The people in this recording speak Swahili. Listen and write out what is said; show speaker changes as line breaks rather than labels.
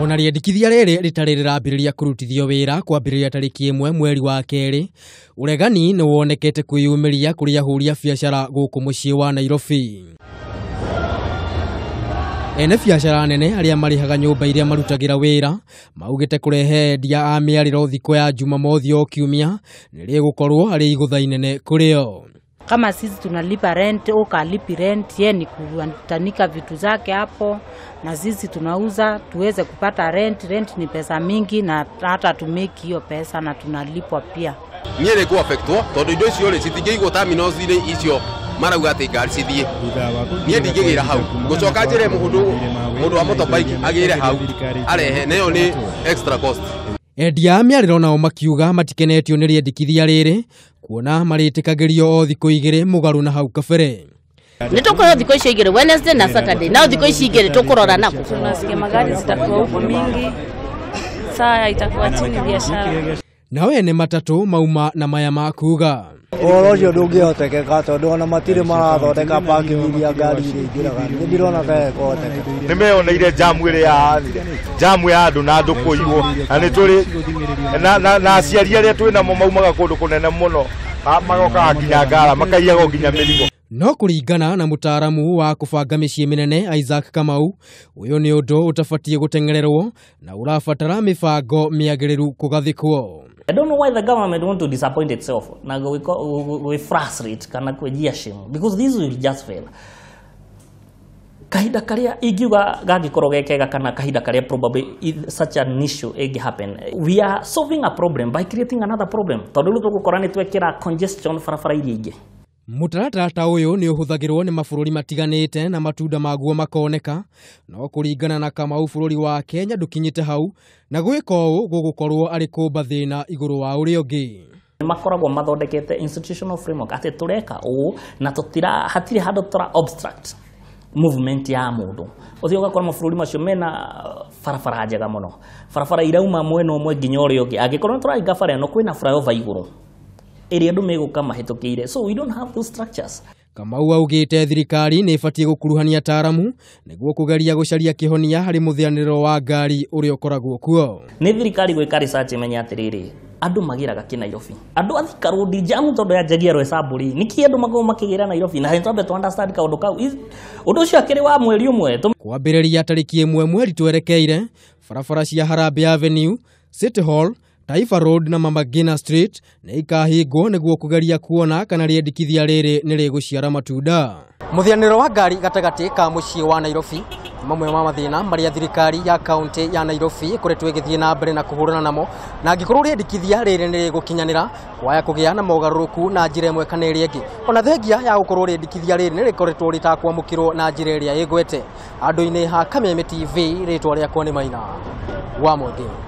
Ona riendikithia riri ritari rirambiriria kurutithio wira kwambiriria tariki 1 mweri wa keri, uregani ni wonekete kwiyumiria kuri ahuri a biashara guku mucii wa Nairobi. Ene biashara nene aria marihaga nyumba iria marutagira wira maugite kurehe endia a miariro thiko ya Jumamothi o kiumia niri gukorwo ari igutha inene kurio.
Kama sisi tunalipa rent, ukalipi rent, yeye ni kutanika vitu zake hapo, na sisi tunauza tuweze kupata rent. Rent ni pesa mingi na hata tumeki hiyo pesa na tunalipwa pia.
Niere ku affectwo tondu indo icio ri citingĩigwo terminals-inĩ icio marauga atĩ ngari cithie. Nie ndingĩgĩra hau gucoka njĩre mũndũ wa motorbike agĩre hau arehe nayo ni extra cost.
Endia miariro nao makiuga matikenetio ni riendikithia riri kuona marĩtĩkagĩrio o thikũ igĩrĩ mũgarũ na hau kabere.
Nitokoro thikũ icio igĩrĩ Wednesday na Saturday, na thikũ icio igĩrĩ tukurora nako.
Tunasikia magari zitakuwa huko mingi, saa itakuwa chini biashara.
Nao ene matatu mauma na maya makuga
Oro cio ndũngĩhotekeka tondu ona matirĩ marathondeka parking iria ngari iringĩraga. Ndirona ta ĩkũhoteka.
Nimeoneire jamu ĩrĩa yahanire, jamu ya andũ na andũ kũiywo, na nĩ tũrĩ na aciari arĩa twĩnamo maumaga kũndũ kũnene mũno magoka nginya ngara makaiyaga nginya mĩrigo.
No kuringana na mutaaramu wa kubanga mĩciĩ mĩnene Isaac Kamau, uyu ni undu utabatie gutengererwo na urabatara mibango miagiriru kugathikwo.
I don't know why the government want to disappoint itself. Na we frustrate kana kujia shame because this will just fail. Kahida karia igiuga gagikorwo gekega kana kahida karia probably such an issue egi happen. We are solving a problem by creating another problem. Tondu riu tugukora ni twekira congestion barabara iria ingi.
Mutaratara uyu ni uhuthagirwo ni mabũrũri matiganĩte na matunda maguo makoneka, no kuringana na Kamau bũrũri wa Kenya ndukinyite hau na gwika ũũ gugukorwo ari kumba thina iguru wa uria ungi.
Makoragwo mathondekete institutional framework ati tureka ũũ na tutira hatire handu tura obstruct movement ya mundu. Uthio gakora mabũrũri macio mena barabara njega muno, barabara irauma mwena ũmwe nginya ũrĩa ũngĩ, angikorwo tũraiga bara ĩno kwĩna flyover iguru area ndu meguka mahĩtũkĩire, so we don't have those structures.
Kamau augite thirikari ni ibatie gukuruhania taaramu niguo kugeria gucaria kihonia hari muthianiro wa ngari uria ukoragwo kuo.
Ni thirikari gwika research imenya atiriri andu magiraga ki Nairobi, andu athika road jamu tondu ya jagiero hesaburi niki andu mago makigira Nairobi na hentombe to understand ka undu kau undu ucio akiri wa mweri umwe
kwambiriria tariki 1 mweri twerekeire barabara cia Harambee Avenue, City Hall, Taifa Road na Mamagina Street na ikahingwo niguo kugeria kuona kana riendikithia riri ni riguciara matunda. Muthianiro wa ngari gatagati ka mucii wa Nairobi mamwe ma mathina maria thirikari ya county ya Nairobi kuretwo igithie na mbere na kuhurana namo, na angikorwo riendikithia riri ni rigukinyanira kwaya kugia na mogaruruku na njira imwe kana iri ingi. Ona thengia ya gukorwo riendikithia riri ni rikoretwo ritakwamukirwo na njira iria igwete. Andu-ini ha Kameme TV ritwa riakwa ni Maina wa Motiganu.